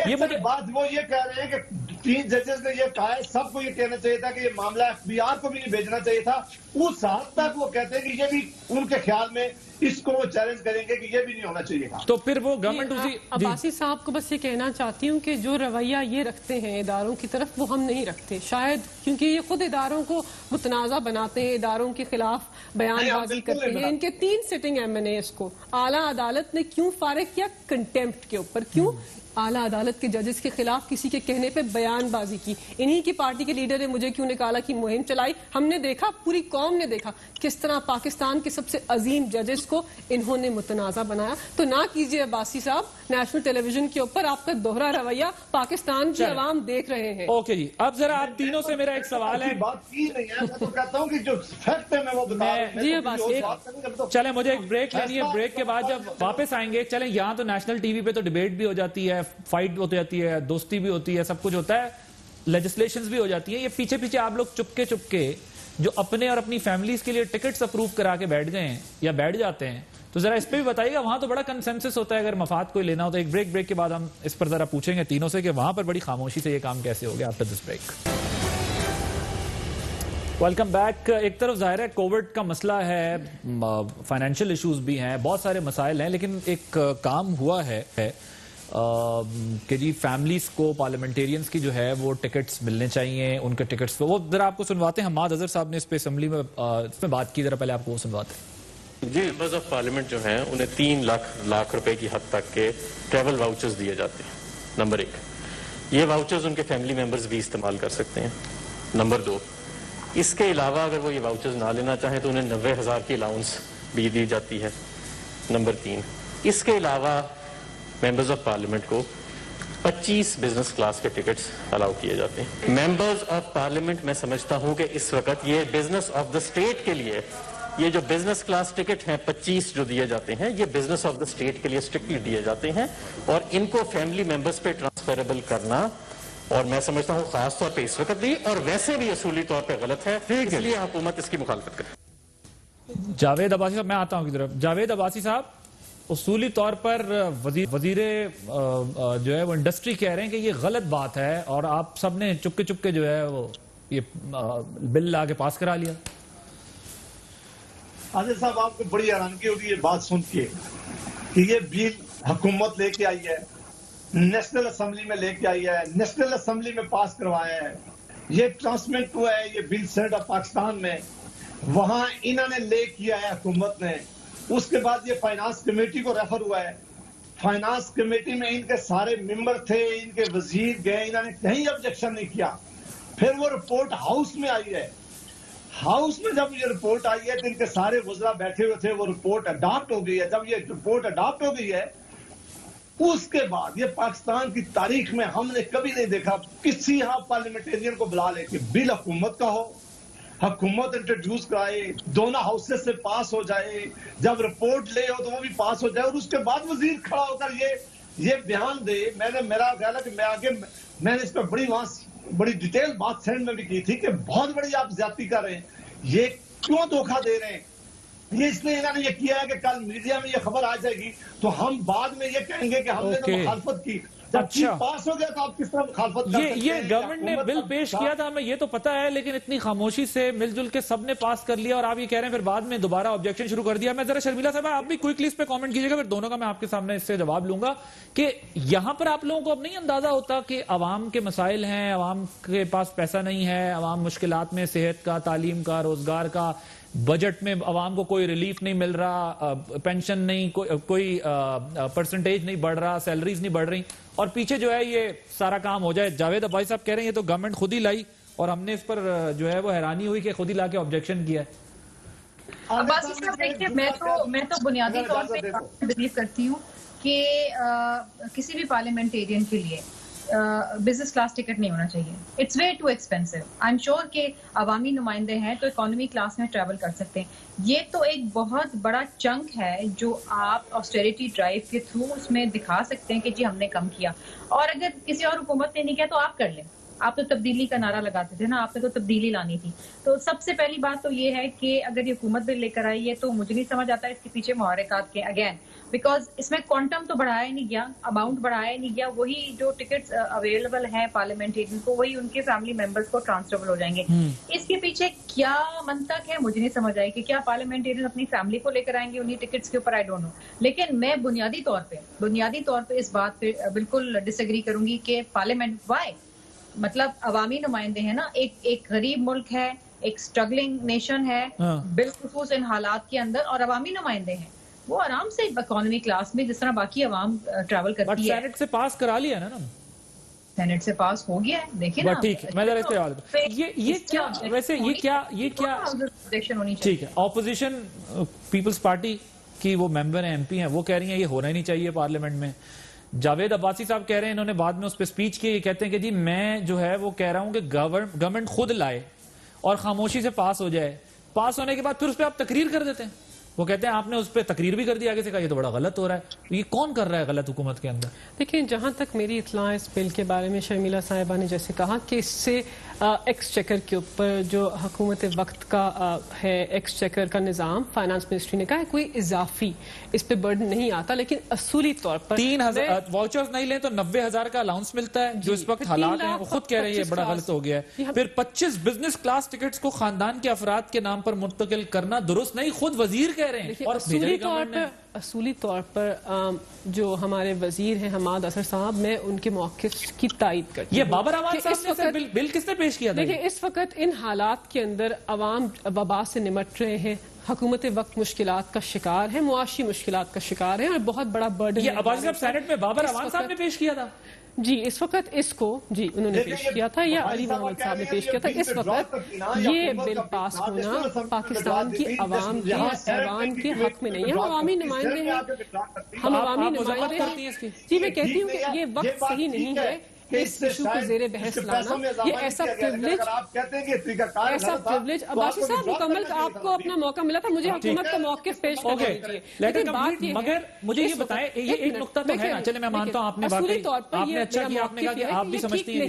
یہ بات وہ یہ کہہ رہے ہیں کہ 3 ججز نے یہ کہا ہے، سب کو یہ کہنا چاہیے تھا کہ یہ معاملہ ایف بی آر کو بھی نہیں بھیجنا چاہیے تھا. اس حد تک وہ کہتے ہیں کہ یہ بھی ان کے خیال میں اس کو وہ چیلنج کریں گے کہ یہ بھی نہیں ہونا چاہیے تھا. تو پھر وہ گورنمنٹ عباسی صاحب کو بس یہ کہنا چاہتی ہوں کہ جو رویہ یہ رکھتے ہیں اداروں کی طرف وہ ہم نہیں رکھتے، شاید کیونکہ یہ خود اداروں کو متنازع بناتے ہیں، اداروں کے خلاف بیان بازی کرتے ہیں. ان کے 3 سٹنگ ایم این ایز کو اعلیٰ عدالت نے کیوں فارغ کیا؟ کنٹیمپٹ کے اوپر. کیوں؟ اعلیٰ عدالت کے ججز کے خلاف کسی کے کہنے پہ بیان بازی کی. انہی کی پارٹی کے لیڈر نے مجھے کیوں نکالا کی مہم چلائی. ہم نے دیکھا، پوری قوم نے دیکھا کس طرح پاکستان کے سب سے عظیم ججز کو انہوں نے متنازع بنایا. تو نہ کیجیے عباسی صاحب، نیشنل ٹیلی ویژن کے اوپر آپ کا دوہرا رویہ پاکستان کی عوام دیکھ رہے ہیں. اوکے جی، اب ذرا آپ تینوں سے میرا ایک سوال ہے. بات کی نہیں ہے، میں تو کہتا ہوں کہ جو فیکٹ ہے میں وہ بتا رہا ہوں. جی عباسی چلیں مجھے ایک بریک لینی ہے، بریک کے بعد جب واپس آئیں گے چلیں یہاں تو نیشنل ٹی وی پہ تو ڈیبیٹ بھی ہو جاتی ہے، فائٹ ہو جاتی ہے، دوستی بھی ہوتی ہے، سب کچھ ہوتا ہے، لیجسلیشنز بھی ہو جاتی ہیں. یہ پیچھے پیچھے آپ لوگ چپکے چپکے جو اپنے اور اپنی فیملیز کے لیے ٹکٹس اپروو کرا کے بیٹھ گئے ہیں یا بیٹھ جاتے ہیں، تو ذرا اس پہ بھی بتائیے گا. وہاں تو بڑا کنسنسس ہوتا ہے اگر مفاد کوئی لینا ہو تو. ایک بریک کے بعد ہم اس پر ذرا پوچھیں گے تینوں سے کہ وہاں پر بڑی خاموشی سے یہ کام کیسے ہو گیا. After this break welcome back. ایک طرف ظاہر ہے کووڈ کا مسئلہ ہے، فائنینشیل ایشوز بھی ہیں، بہت سارے مسائل ہیں، لیکن ایک کام ہوا ہے کہ جی فیملیز کو پارلیمنٹیرینز کی جو ہے وہ ٹکٹس ملنے چاہیے. ان کے ٹکٹس پہ وہ ذرا آپ کو سنواتے ہیں. حماد اظہر صاحب نے اس پہ اسمبلی میں اس میں بات کی، ذرا پہلے آپ کو وہ سنواتے ہیں. جی، ممبرز آف پارلیمنٹ جو ہیں انہیں 3 لاکھ روپے کی حد تک کے ٹریول واؤچرز دیے جاتے ہیں. نمبر 1، یہ واؤچرز ان کے فیملی ممبرز بھی استعمال کر سکتے ہیں. نمبر 2، اس کے علاوہ اگر وہ یہ واؤچرز نہ لینا چاہیں تو انہیں 90,000 کی الاؤنس بھی دی جاتی ہے. نمبر 3، اس کے علاوہ ممبرز آف پارلیمنٹ کو 25 بزنس کلاس کے ٹکٹس الاؤ کیے جاتے ہیں. ممبرز آف پارلیمنٹ میں سمجھتا ہوں کہ اس وقت یہ بزنس آف دا اسٹیٹ کے لیے یہ جو بزنس کلاس ٹکٹ ہیں 25 جو دیے جاتے ہیں یہ بزنس آف دا اسٹیٹ کے لیے اسٹرکٹلی دیے جاتے ہیں، اور ان کو فیملی ممبرز پہ ٹرانسفیریبل کرنا اور میں سمجھتا ہوں خاص طور پہ اس وقت بھی اور ویسے بھی اصولی طور پہ غلط ہے، اس لیے حکومت اس کی مخالفت کرے. جاوید عباسی صاحب، میں آتا ہوں کی طرف. جاوید عباسی صاحب، اصولی طور پر وزیر جو ہے وہ انڈسٹری کہہ رہے ہیں کہ یہ غلط بات ہے اور آپ سب نے چپکے جو ہے وہ یہ بل لا کے پاس کرا لیا. عادل صاحب، آپ کو بڑی حیرانگی ہوگی یہ بات سن کے کہ یہ بل حکومت لے کے آئی ہے، نیشنل اسمبلی میں لے کے آئی ہے، نیشنل اسمبلی میں پاس کروایا ہے، یہ ٹرانسمٹ ہوا ہے یہ بل سینٹ آف پاکستان میں، وہاں انہوں نے لے کیا ہے حکومت نے. اس کے بعد یہ فائنانس کمیٹی کو ریفر ہوا ہے. فائنانس کمیٹی میں ان کے سارے ممبر تھے، ان کے وزیر گئے، انہوں نے کہیں آبجیکشن نہیں کیا. پھر وہ رپورٹ ہاؤس میں آئی ہے. ہاؤس میں جب یہ رپورٹ آئی ہے تو ان کے سارے وزراء بیٹھے ہوئے تھے، وہ رپورٹ اڈاپٹ ہو گئی ہے. جب یہ رپورٹ اڈاپٹ ہو گئی ہے اس کے بعد یہ پاکستان کی تاریخ میں ہم نے کبھی نہیں دیکھا کسی یہاں پارلیمنٹیرین کو بلا لے کے بل حکومت کا ہو، حکومت انٹروڈیوس کرائے، دونوں ہاؤسز سے پاس ہو جائے، جب رپورٹ لے ہو تو وہ بھی پاس ہو جائے، اور اس کے بعد وزیر کھڑا ہو کر یہ بیان دے. میرا خیال ہے کہ میں نے اس پہ بڑی ڈیٹیل بات سینڈ میں بھی کی تھی کہ بہت بڑی آپ زیادتی کر رہے ہیں. یہ کیوں دھوکہ دے رہے ہیں؟ یہ اس لیے انہوں نے یہ کیا ہے کہ کل میڈیا میں یہ خبر آ جائے گی تو ہم بعد میں یہ کہیں گے کہ ہم نے تو مخالفت کی. جب چیز پاس ہو گیا تو آپ کس طرح مخالفت کر سکتے ہیں؟ یہ گورنمنٹ نے بل پیش کیا تھا، ہمیں یہ تو پتا ہے، لیکن اتنی خاموشی سے مل جل کے سب نے پاس کر لیا، اور آپ یہ کہہ رہے ہیں پھر بعد میں دوبارہ آبجیکشن شروع کر دیا. میں ذرا شرمیلا صاحب آپ بھی کوئکلی اس پہ کامنٹ کیجیے گا، پھر دونوں کا میں آپ کے سامنے اس سے جواب لوں گا کہ یہاں پر آپ لوگوں کو اب نہیں اندازہ ہوتا کہ عوام کے مسائل ہیں، عوام کے پاس پیسہ نہیں ہے، عوام مشکلات میں صحت کا، تعلیم کا، روزگار کا، بجٹ میں عوام کو کوئی ریلیف نہیں مل رہا، پینشن نہیں، کوئی پرسنٹیج نہیں بڑھ رہا، سیلریز نہیں بڑھ رہی، اور پیچھے جو ہے یہ سارا کام ہو جائے. جاوید عباسی صاحب کہہ رہے ہیں یہ تو گورنمنٹ خود ہی لائی، اور ہم نے اس پر جو ہے وہ حیرانی ہوئی کہ خود ہی لا کے آبجیکشن کیا ہے. عباسی صاحب دیکھیے، میں تو بنیادی طور پہ بلیو کرتی ہوں کہ کسی بھی پارلیمنٹیرین کے لیے بزنس کلاس ٹکٹ نہیں ہونا چاہیے. It's way too expensive. I am sure کہ عوامی نمائندے ہیں تو اکانومی کلاس میں ٹریول کر سکتے ہیں. یہ تو ایک بہت بڑا چنک ہے جو آپ آسٹیریٹی ڈرائیو کے تھرو اس میں دکھا سکتے ہیں کہ جی ہم نے کم کیا، اور اگر کسی اور حکومت نے نہیں کیا تو آپ کر لیں. آپ تو تبدیلی کا نعرہ لگاتے تھے نا، آپ نے تو تبدیلی لانی تھی. تو سب سے پہلی بات تو یہ ہے کہ اگر یہ حکومت بل لے کر آئی ہے تو مجھے نہیں سمجھ آتا اس کے پیچھے محرکات کے، اگین بیکاز اس میں کوانٹم تو بڑھایا ہی نہیں گیا، اماؤنٹ بڑھایا ہی نہیں گیا. وہی جو ٹکٹس اویلیبل ہیں پارلیمنٹیرین کو، وہی ان کے فیملی ممبرس کو ٹرانسفر ہو جائیں گے. اس کے پیچھے کیا منطق ہے مجھے نہیں سمجھ آئی کہ کیا پارلیمنٹیرین اپنی فیملی کو لے کر آئیں گے انہی ٹکٹس کے اوپر، آئی ڈونٹ نو. لیکن میں بنیادی طور پہ اس بات پہ بالکل ڈس ایگری کروں گی کہ پارلیمنٹ وائی، مطلب عوامی نمائندے ہیں نا، ایک غریب ملک ہے، ایک سٹرگلنگ نیشن ہے بالخصوص ان حالات کے اندر، اور عوامی نمائندے ہیں وہ آرام سے اکانومی کلاس میں جس طرح باقی عوام ٹریول کرتی ہے. سینٹ سے پاس کرا لیا نا، سینٹ سے پاس ہو گیا ہے. دیکھیں نا، ٹھیک ہے، میں ذرا اس پہ یہ کیا ویسے یہ کیا ٹھیک ہے. اپوزیشن پیپلز پارٹی کی وہ ممبر ہیں، ایم پی ہیں، وہ کہہ رہی ہیں یہ ہونا ہی نہیں چاہیے پارلیمنٹ میں. جاوید عباسی صاحب کہہ رہے ہیں، انہوں نے بعد میں اس پہ سپیچ کی، یہ کہتے ہیں کہ جی میں جو ہے وہ کہہ رہا ہوں کہ گورنمنٹ خود لائے اور خاموشی سے پاس ہو جائے. پاس ہونے کے بعد پھر اس پہ آپ تقریر کر دیتے ہیں. وہ کہتے ہیں آپ نے اس پہ تقریر بھی کر دی، آگے سے کہا یہ تو بڑا غلط ہو رہا ہے. یہ کون کر رہا ہے غلط حکومت کے اندر؟ دیکھیں، جہاں تک میری اطلاع اس بل کے بارے میں، شرمیلا صاحبہ نے جیسے کہا کہ اس سے ایکس چیکر کے اوپر جو حکومت وقت کا ہے، ایکس چیکر کا نظام، فائنانس منسٹری نے کہا ہے کوئی اضافی اس پہ برڈن نہیں آتا. لیکن اصولی طور پر 3000 واؤچرز نہیں لیں تو 90,000 کا الاؤنس ملتا ہے، جو اس وقت حالات ہیں وہ خود کہہ رہے ہیں یہ بڑا غلط ہو گیا ہے. پھر 25 بزنس کلاس ٹکٹس کو خاندان کے افراد کے نام پر منتقل کرنا درست نہیں، خود وزیر کہہ رہے ہیں. اور اصولی طور پر جو ہمارے وزیر ہیں حماد اظہر صاحب، میں ان کے موقف کی تائید کرتی ہوں. یہ بابر اعوان صاحب نے بل کس نے پیش کیا تھا؟ دیکھیں، اس وقت ان حالات کے اندر عوام وبا سے نمٹ رہے ہیں، حکومت وقت مشکلات کا شکار ہے، معاشی مشکلات کا شکار ہے، اور بہت بڑا برڈن. یہ عباسی صاحب سینٹ میں بابر اعوان صاحب نے پیش کیا تھا. جی اس وقت اس کو انہوں نے پیش کیا تھا، یا علی محمد صاحب نے پیش کیا تھا. اس وقت یہ بل پاس ہونا پاکستان کی عوام کے ایوان کے حق میں نہیں ہے. ہم عوامی نمائندے ہیں، ہم عوامی نمائندے ہیں. جی میں کہتی ہوں کہ یہ وقت صحیح نہیں ہے اس ایشو کو زیر بحث لانا. یہ ایسا پریولیج عباسی صاحب مکمل آپ کو اپنا موقع ملا تھا، مجھے حکومت کا موقف پیش کرنا چاہیے. لیکن بات یہ مگر مجھے یہ بتائیں، یہ ایک نقطہ تو ہے نا، چلے میں مانتا ہوں آپ نے اصولی طور پر آپ نے اچھا کیا، آپ نے کہا کہ آپ بھی سمجھتی ہیں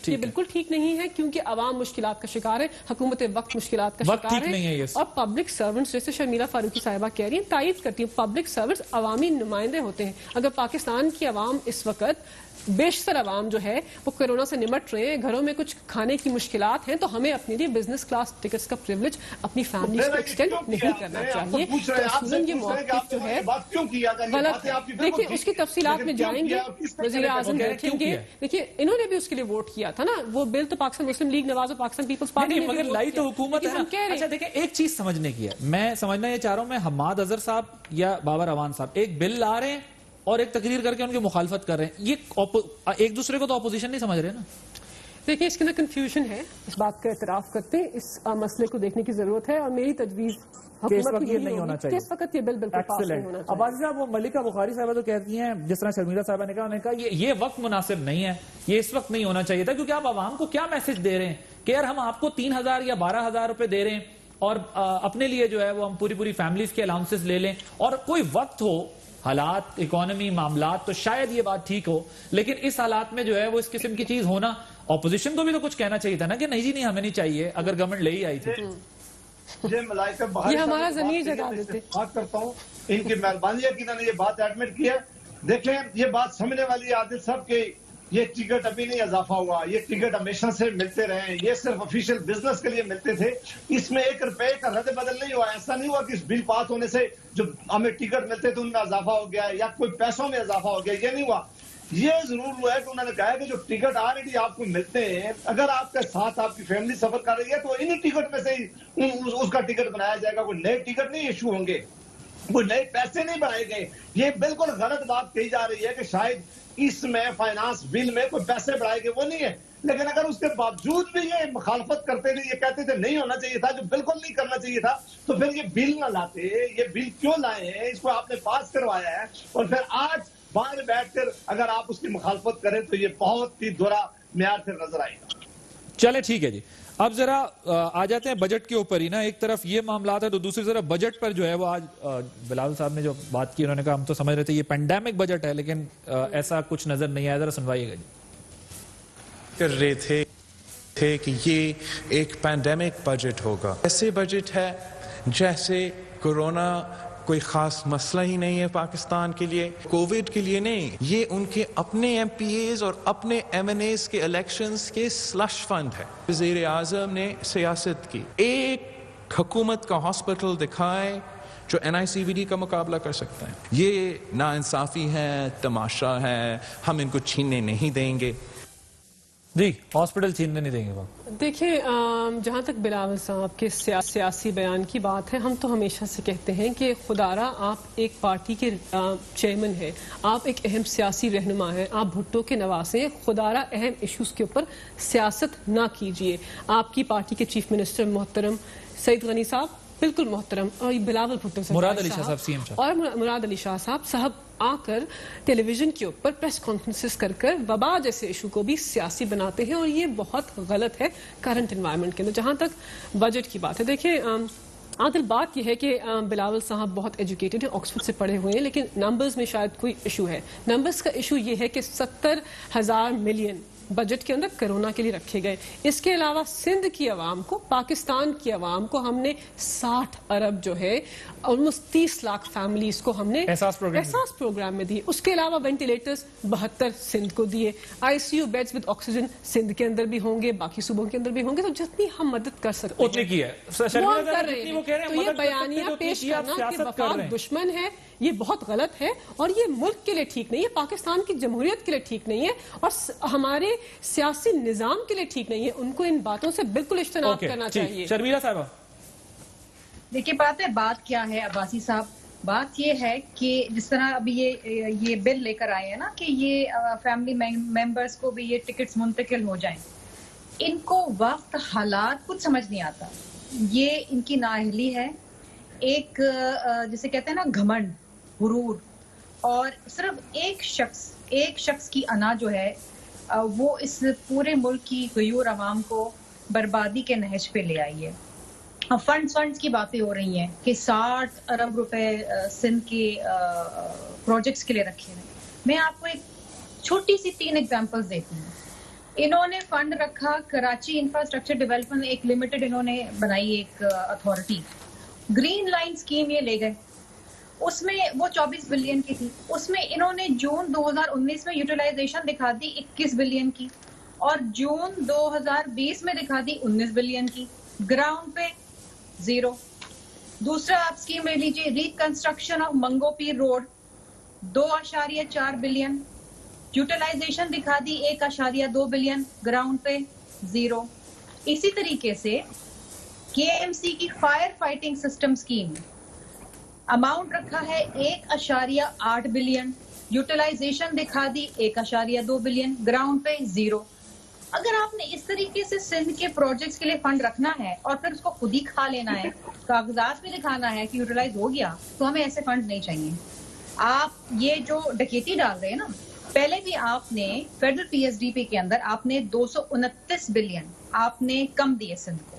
یہ بالکل ٹھیک نہیں ہے، کیونکہ عوام مشکلات کا شکار ہے، حکومت وقت مشکلات کا شکار ہے، اور پبلک سرونٹس جیسے شرمیلا فاروقی صاحبہ کہہ رہی ہیں، تائید کرتی ہیں، پبلک سرونٹس عوامی نمائندے ہوتے ہیں. اگر پاکستان کی عوام اس وقت، بیشتر عوام جو ہے وہ کورونا سے نمٹ رہے ہیں، گھروں میں کچھ کھانے کی مشکلات ہیں، تو ہمیں اپنے لیے بزنس کلاس ٹکٹس کا پریولیج اپنی فیملی کو ایکسٹینڈ نہیں کرنا چاہیے. تو اصولاً یہ موقف جو ہے غلط ہے. دیکھیں اس کی تفصیلات میں جائیں گے، وزیر اعظم دیکھیں گے. دیکھیے انہوں نے بھی اس کے لیے ووٹ کیا تھا نا، وہ بل تو پاکستان مسلم لیگ نواز اور پاکستان پیپلز پارٹی نے مگر لائی تو حکومت ہے. اچھا دیکھیں، ایک چیز سمجھنے کی ہے، میں سمجھنا یہ چاہ رہا ہوں، میں حماد اظہر صاحب یا بابر اعوان صاحب ایک بل لا رہے ہیں اور ایک تقریر کر کے ان کی مخالفت کر رہے ہیں، یہ ایک دوسرے کو تو اپوزیشن نہیں سمجھ رہے نا. دیکھیں اس کے اندر کنفیوژن ہے, اس بات کا اعتراف کرتے ہیں, اس مسئلے کو دیکھنے کی ضرورت ہے, اور میری تجویز اس وقت یہ نہیں ہونا چاہیے. اس وقت یہ بل بالکل پاس نہیں ہونا چاہیے. عباسی صاحب, وہ ملکہ بخاری صاحبہ تو کہتی ہیں, جس طرح شرمیلا صاحبہ نے کہا یہ وقت مناسب نہیں ہے, یہ اس وقت نہیں ہونا چاہیے تھا, کیونکہ آپ عوام کو کیا میسج دے رہے ہیں کہ یار ہم آپ کو 3,000 یا 12,000 روپے دے رہے ہیں اور اپنے لیے جو ہے وہ ہم پوری فیملیز کے الاؤنسز لے لیں, اور کوئی وقت ہو, حالات, اکانومی, معاملات, تو شاید یہ بات ٹھیک ہو, لیکن اس حالات میں جو ہے وہ اس قسم کی چیز ہونا, اپوزیشن کو بھی تو کچھ کہنا چاہیے تھا نا کہ نہیں جی نہیں ہمیں نہیں چاہیے, اگر گورنمنٹ لے ہی آئی تھی. یہ ہمارا ضمیر جگا دیتے. بات کرتا ہوں, ان کی مہربانی ہے کہ انہوں نے یہ بات ایڈمٹ کی ہے. دیکھیں یہ بات سمجھنے والی عادل صاحب کہ یہ ٹکٹ ابھی نہیں اضافہ ہوا, یہ ٹکٹ ہمیشہ سے ملتے رہے, یہ صرف آفیشیل بزنس کے لیے ملتے تھے, اس میں 1 روپے کا رد بدل نہیں ہوا. ایسا نہیں ہوا کہ اس بل پاس ہونے سے جو ہمیں ٹکٹ ملتے تھے ان میں اضافہ ہو گیا یا کوئی پیسوں میں اضافہ ہو گیا, یہ نہیں ہوا. یہ ضرور ہوا ہے کہ انہوں نے کہا کہ جو ٹکٹ آلریڈی آپ کو ملتے ہیں, اگر آپ کے ساتھ آپ کی فیملی سفر کر رہی ہے تو انہی ٹکٹ میں سے ہی اس کا ٹکٹ بنایا جائے گا, کوئی نئے ٹکٹ نہیں ایشو ہوں گے, کوئی نئے پیسے نہیں بنائے گئے. یہ بالکل غلط بات کہی جا رہی ہے کہ شاید اس میں فائنانس بل میں کوئی پیسے بڑھائے گئے, وہ نہیں ہے. لیکن اگر اس کے باوجود بھی یہ مخالفت کرتے تھے, یہ کہتے تھے نہیں ہونا چاہیے تھا, جو بالکل نہیں کرنا چاہیے تھا, تو پھر یہ بل نہ لاتے. یہ بل کیوں لائے ہیں, اس کو آپ نے پاس کروایا ہے, اور پھر آج باہر بیٹھ کر اگر آپ اس کی مخالفت کریں تو یہ بہت ہی برا معیار پھر نظر آئے گا. چلے ٹھیک ہے جی, اب ذرا آ جاتے ہیں بجٹ کے اوپر ہی نا. ایک طرف یہ معاملات ہے تو دوسری طرف بجٹ پر جو ہے وہ آج بلاول صاحب نے جو بات کی, انہوں نے کہا ہم تو سمجھ رہے تھے یہ پینڈیمک بجٹ ہے, لیکن ایسا کچھ نظر نہیں آیا. ذرا سنوائیے گا جی. کر رہے تھے کہ یہ ایک پینڈیمک بجٹ ہوگا. ایسے بجٹ ہے جیسے کورونا کوئی خاص مسئلہ ہی نہیں ہے پاکستان کے لیے, کووڈ کے لیے نہیں, یہ ان کے اپنے ایم پی ایز اور اپنے ایم این ایز کے الیکشنز کے سلش فنڈ ہے. وزیر اعظم نے سیاست کی, ایک حکومت کا ہاسپٹل دکھائے جو این آئی سی وی ڈی کا مقابلہ کر سکتا ہے. یہ ناانصافی ہے, تماشا ہے, ہم ان کو چھیننے نہیں دیں گے. جی ہاسپٹل چھیننے نہیں دیں گے. دیکھیں جہاں تک بلاول صاحب کے سیاسی بیان کی بات ہے, ہم تو ہمیشہ سے کہتے ہیں کہ خدارا آپ ایک پارٹی کے چیئرمین ہیں, آپ ایک اہم سیاسی رہنما ہیں, آپ بھٹو کے نواسے ہیں, خدارا اہم ایشوز کے اوپر سیاست نہ کیجئے. آپ کی پارٹی کے چیف منسٹر محترم سعید غنی صاحب بالکل محترم, اور بلاول بھٹو صاحب, مراد علی شاہ صاحب سی ایم صاحب, اور مراد علی شاہ صاحب آ کر ٹیلی ویژن کے اوپر پریس کانفرنسز کر وبا جیسے ایشو کو بھی سیاسی بناتے ہیں, اور یہ بہت غلط ہے کرنٹ انوائرمنٹ کے اندر. جہاں تک بجٹ کی بات ہے, دیکھیں عادل بات یہ ہے کہ بلاول صاحب بہت ایجوکیٹڈ ہیں, آکسفورڈ سے پڑھے ہوئے ہیں, لیکن نمبرز میں شاید کوئی ایشو ہے. نمبرز کا ایشو یہ ہے کہ 70,000 ملین بجٹ کے اندر کرونا کے لیے رکھے گئے. اس کے علاوہ سندھ کی عوام کو, پاکستان کی عوام کو ہم نے 60 ارب جو ہے, آلموسٹ 30 لاکھ فیملیز کو ہم نے احساس پروگرام میں دیے. اس کے علاوہ وینٹیلیٹرز 72 سندھ کو دیے, I C U beds with oxygen Sindh کے اندر بھی ہوں گے, باقی صوبوں کے اندر بھی ہوں گے. تو جتنی ہم مدد کر سکتے ہیں وہ کر رہے ہیں. تو یہ بیانیہ پیش کرنا کہ وفاق دشمن ہے, یہ بہت غلط ہے, اور یہ ملک کے لیے ٹھیک نہیں ہے, پاکستان کی جمہوریت کے لیے ٹھیک نہیں ہے, اور ہمارے سیاسی نظام کے لیے ٹھیک نہیں ہے. ان کو ان باتوں سے بالکل اجتناب کرنا چاہیے. شرمیلا صاحبہ دیکھیے بات کیا ہے عباسی صاحب, بات یہ ہے کہ جس طرح ابھی یہ بل لے کر آئے ہیں نا کہ یہ فیملی ممبرز کو بھی یہ ٹکٹس منتقل ہو جائیں, ان کو وقت حالات کچھ سمجھ نہیں آتا. یہ ان کی نااہلی ہے, ایک جسے کہتے ہیں نا گھمنڈ, غرور, اور صرف ایک شخص کی انا جو ہے وہ اس پورے ملک کی غیور عوام کو بربادی کے نہج پہ لے آئی ہے. اب فنڈز کی باتیں ہو رہی ہیں کہ 60 ارب روپے سندھ کے پروجیکٹس کے لیے رکھے ہیں. میں آپ کو ایک چھوٹی سی 3 ایگزامپلز دیتی ہوں. انہوں نے فنڈ رکھا کراچی انفراسٹرکچر ڈیولپمنٹ, ایک لمیٹڈ انہوں نے بنائی ایک اتھارٹی, گرین لائن اسکیم یہ لے گئے, اس میں وہ 24 بلین کی تھی, اس میں انہوں نے جون 2019 میں یوٹیلائزیشن دکھا دی 21 بلین کی, اور جون 2020 میں دکھا دی 19 بلین کی, گراؤنڈ پہ 0. دوسرا آپ اسکیم لے لیجیے, reconstruction of Mangu Pir road 2.4 billion, utilization دکھا دی 1.2 بلین, گراؤنڈ پہ 0. اسی طریقے سے KMC کی fire fighting system scheme, amount رکھا ہے 1.8 بلین, یوٹیلائزیشن دکھا دی 1.2 بلین, گراؤنڈ پہ 0. اگر آپ نے اس طریقے سے سندھ کے پروجیکٹس کے لیے فنڈ رکھنا ہے اور پھر اس کو خود ہی کھا لینا ہے، کاغذات بھی دکھانا ہے کہ یوٹیلائز ہو گیا، تو ہمیں ایسے فنڈ نہیں چاہیے. آپ یہ جو ڈکیتی ڈال رہے ہیں نا، پہلے بھی آپ نے federal P S D P کے اندر آپ نے 229 بلین آپ نے کم دیے سندھ کو،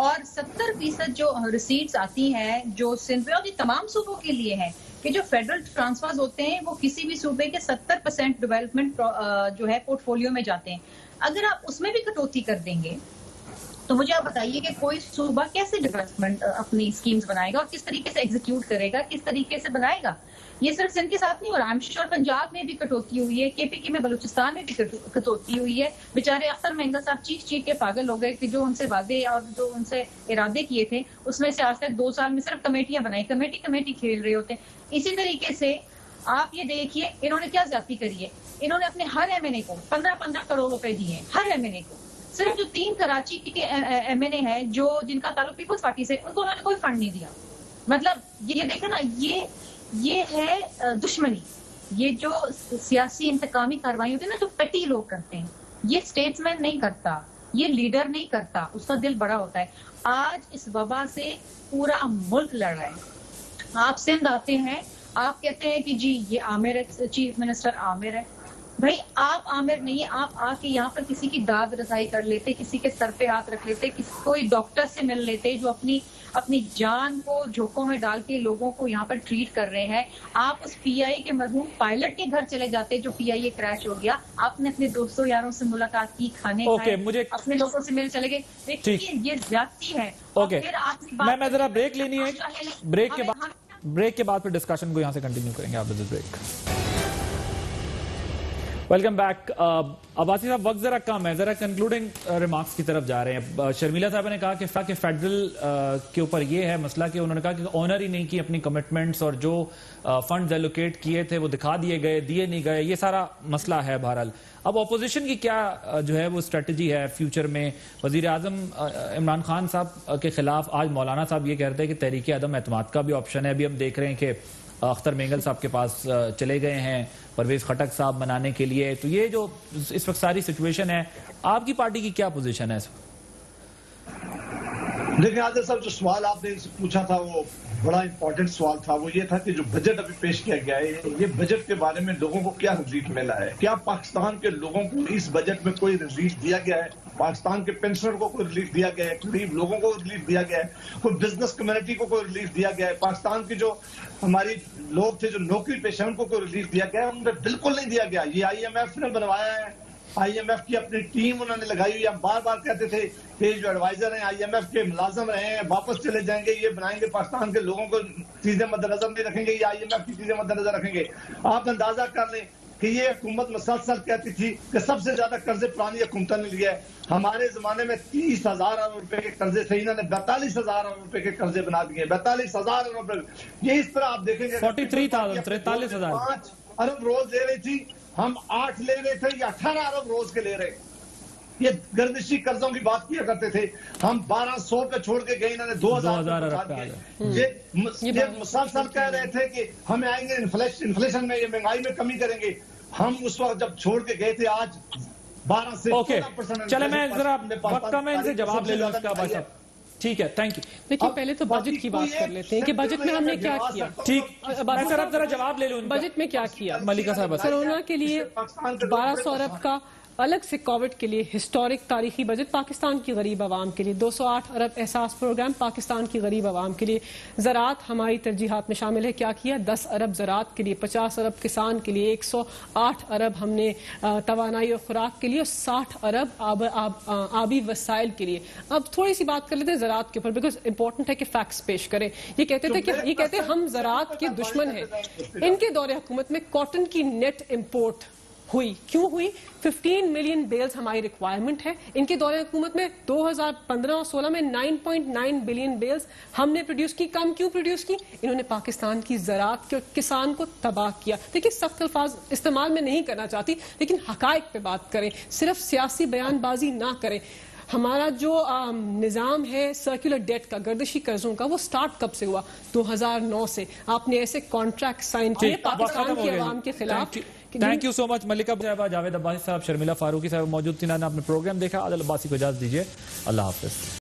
اور 70% جو ریسیٹس آتی ہیں جو سندھ پہ اور یہ تمام صوبوں کے لیے ہے کہ جو فیڈرل ٹرانسفرز ہوتے ہیں وہ کسی بھی صوبے کے 70% ڈیولپمنٹ جو ہے پورٹ فولیو میں جاتے ہیں. اگر آپ اس میں بھی کٹوتی کر دیں گے تو مجھے آپ بتائیے کہ کوئی صوبہ کیسے ڈیولپمنٹ اپنی اسکیمز بنائے گا اور کس طریقے سے ایگزیکیوٹ کرے گا، کس طریقے سے بنائے گا. یہ صرف سندھ کے ساتھ نہیں ہو رہا، آئی ایم شیور پنجاب میں بھی کٹوتی ہوئی ہے، کے پی کے میں بلوچستان میں بھی کٹوتی ہوئی ہے. بیچارے اختر مینگل صاحب چیخ کے پاگل ہو گئے کہ جو ان سے وعدے اور جو ان سے ارادے کیے تھے اس میں سے آج تک 2 سال میں صرف کمیٹیاں بنائی، کمیٹی کھیل رہے ہوتے ہیں. اسی طریقے سے آپ یہ دیکھیے انہوں نے کیا زیادتی کری ہے. انہوں نے اپنے ہر ایم این اے کو 15 کروڑ روپے دیے ہیں، ہر ایم این اے کو. صرف جو 3 کراچی کے ایم این اے ہیں جو جن کا تعلق پیپلز پارٹی سے، ان کو انہوں نے کوئی فنڈ نہیں دیا. مطلب یہ دیکھیں نا، یہ ہے دشمنی. یہ جو سیاسی انتقامی کارروائی ہوتی ہے نا، جو پیٹی لوگ کرتے ہیں، یہ اسٹیٹس مین نہیں کرتا، یہ لیڈر نہیں کرتا، اس کا دل بڑا ہوتا ہے. آج اس وبا سے پورا ملک لڑ رہا ہے. آپ سندھ آتے ہیں، آپ کہتے ہیں کہ جی یہ عامر ہے، چیف منسٹر عامر ہے. بھائی آپ عامر نہیں ہے، آپ آ کے یہاں پر کسی کی داد رسائی کر لیتے، کسی کے سر پہ ہاتھ رکھ لیتے، کوئی ڈاکٹر سے مل لیتے جو اپنی جان کو جھوکوں میں ڈال کے لوگوں کو یہاں پر ٹریٹ کر رہے ہیں. آپ اس پی آئی کے مرحوم پائلٹ کے گھر چلے جاتے جو پی آئی اے کریش ہو گیا. آپ نے اپنے دوستوں یاروں سے ملاقات کی، کھانے کھائے، اپنے لوگوں سے مل چلے گئے. دیکھیے یہ زیادتی ہے. میں ذرا بریک لینی ہے، بریک کے بعد پھر ڈسکشن کو یہاں سے کنٹینیو کریں گے. آپ بریک. Welcome back. عباسی صاحب وقت ذرا کم ہے، ذرا کنکلوڈنگ ریمارکس کی طرف جا رہے ہیں. شرمیلا صاحب نے کہا کہ فیڈرل کے اوپر یہ ہے مسئلہ کہ انہوں نے کہا کہ آنر ہی نہیں کی اپنی کمٹمنٹس، اور جو فنڈز ایلوکیٹ کیے تھے وہ دکھا دیے گئے، دیے نہیں گئے. یہ سارا مسئلہ ہے. بہرحال اب اپوزیشن کی کیا جو ہے وہ اسٹریٹجی ہے فیوچر میں؟ وزیر اعظم عمران خان صاحب کے خلاف آج مولانا صاحب یہ کہتے ہیں کہ تحریک عدم اعتماد کا بھی آپشن ہے. ابھی ہم دیکھ رہے ہیں کہ اختر مینگل صاحب کے پاس چلے گئے ہیں پرویز خٹک صاحب بنانے کے لیے. تو یہ جو اس وقت ساری سچویشن ہے، آپ کی پارٹی کی کیا پوزیشن ہے اس وقت؟ لیکن عادل صاحب جو سوال آپ نے پوچھا تھا وہ بڑا امپورٹنٹ سوال تھا. وہ یہ تھا کہ جو بجٹ ابھی پیش کیا گیا ہے، یہ بجٹ کے بارے میں لوگوں کو کیا ریلیف ملا ہے؟ کیا پاکستان کے لوگوں کو اس بجٹ میں کوئی ریلیف دیا گیا ہے؟ پاکستان کے پینشنر کو کوئی ریلیف دیا گیا ہے؟ غریب لوگوں کو ریلیف دیا گیا ہے؟ کوئی بزنس کمیونٹی کو کوئی ریلیف دیا گیا ہے؟ پاکستان کے جو ہماری لوگ تھے جو نوکری پیشہ ان کو کوئی ریلیف دیا گیا ہے؟ ان کو بالکل نہیں دیا گیا. یہ آئی ایم ایف نے بنوایا ہے، آئی ایم ایف کی اپنی ٹیم انہوں نے لگائی ہوئی. ہم بار بار کہتے تھے کہ جو ایڈوائزر ہیں آئی ایم ایف کے ملازم رہے ہیں واپس چلے جائیں گے، یہ بنائیں گے، پاکستان کے لوگوں کو چیزیں مد نظر نہیں رکھیں گے، یہ آئی ایم ایف کی چیزیں مد نظر رکھیں گے. آپ اندازہ کر لیں کہ یہ حکومت مسلسل کہتی تھی کہ سب سے زیادہ قرضے پرانی حکومتوں نے لیے. ہمارے زمانے میں 30,000 ارب روپے کے قرضے تھے، انہوں نے 42,000 ارب روپے کے قرضے بنا دیے. 42,000 ارب روپے. یہ اس طرح آپ دیکھیں گے 43,000 5 ارب روز لے رہی تھی، ہم 8 لے رہے تھے یا 18 ارب روز کے لے رہے. یہ گردشی قرضوں کی بات کیا کرتے تھے. ہم 1200 پہ چھوڑ کے گئے، انہوں نے 2,000 یہ مسلسل کہہ رہے تھے کہ ہمیں آئیں گے انفلیشن میں، یہ مہنگائی میں کمی کریں گے. ہم اس وقت جب چھوڑ کے گئے تھے آج 12 سے 14%. چلے میں ذرا وقت کا میں ان سے جواب لے لوں اس کا. بھائی صاحب ٹھیک ہے، تھینک یو. دیکھیے پہلے تو بجٹ کی بات کر لیتے ہیں کہ بجٹ میں ہم نے کیا کیا. ٹھیک، میں ذرا جواب لے لوں. بجٹ میں کیا کیا؟ ملکہ صاحب کرونا کے لیے 1200 ارب کا الگ سے کووڈ کے لیے ہسٹورک تاریخی بجٹ پاکستان کی غریب عوام کے لیے. 208 ارب احساس پروگرام پاکستان کی غریب عوام کے لیے. زراعت ہماری ترجیحات میں شامل ہے. کیا کیا؟ 10 ارب زراعت کے لیے، 50 ارب کسان کے لیے، 108 ارب ہم نے توانائی اور خوراک کے لیے، اور 60 ارب آبی وسائل کے لیے. اب تھوڑی سی بات کر لیتے ہیں زراعت کے اوپر، بیکاز امپورٹنٹ ہے کہ فیکٹس پیش کریں. یہ کہتے ہیں ہم زراعت کے دشمن ہیں. ان کے دور حکومت میں کاٹن کی نیٹ امپورٹ ہوئی. کیوں ہوئی؟ 15 ملین بیلز ہماری ریکوائرمنٹ ہے. ان کے دور حکومت میں 2015 اور 16 میں 9.9 بلین بیلز ہم نے پروڈیوس کی. کم کیوں پروڈیوس کی؟ انہوں نے پاکستان کی زراعت کے کسان کو تباہ کیا. دیکھیے سخت الفاظ استعمال میں نہیں کرنا چاہتی، لیکن حقائق پہ بات کریں، صرف سیاسی بیان بازی نہ کریں. ہمارا جو نظام ہے سرکولر ڈیٹ کا، گردشی قرضوں کا، وہ سٹارٹ کب سے ہوا؟ 2009 سے. آپ نے ایسے کانٹریکٹ سائن کیے پاکستان کی عوام کے خلاف تھینک یو سو مچ ملکہ صاحبہ، جاوید عباسی صاحب، شرمیلا فاروقی صاحب موجود تھی، انہوں نے اپنے پروگرام دیکھا. عادل عباسی کو اجازت دیجیے، اللہ حافظ.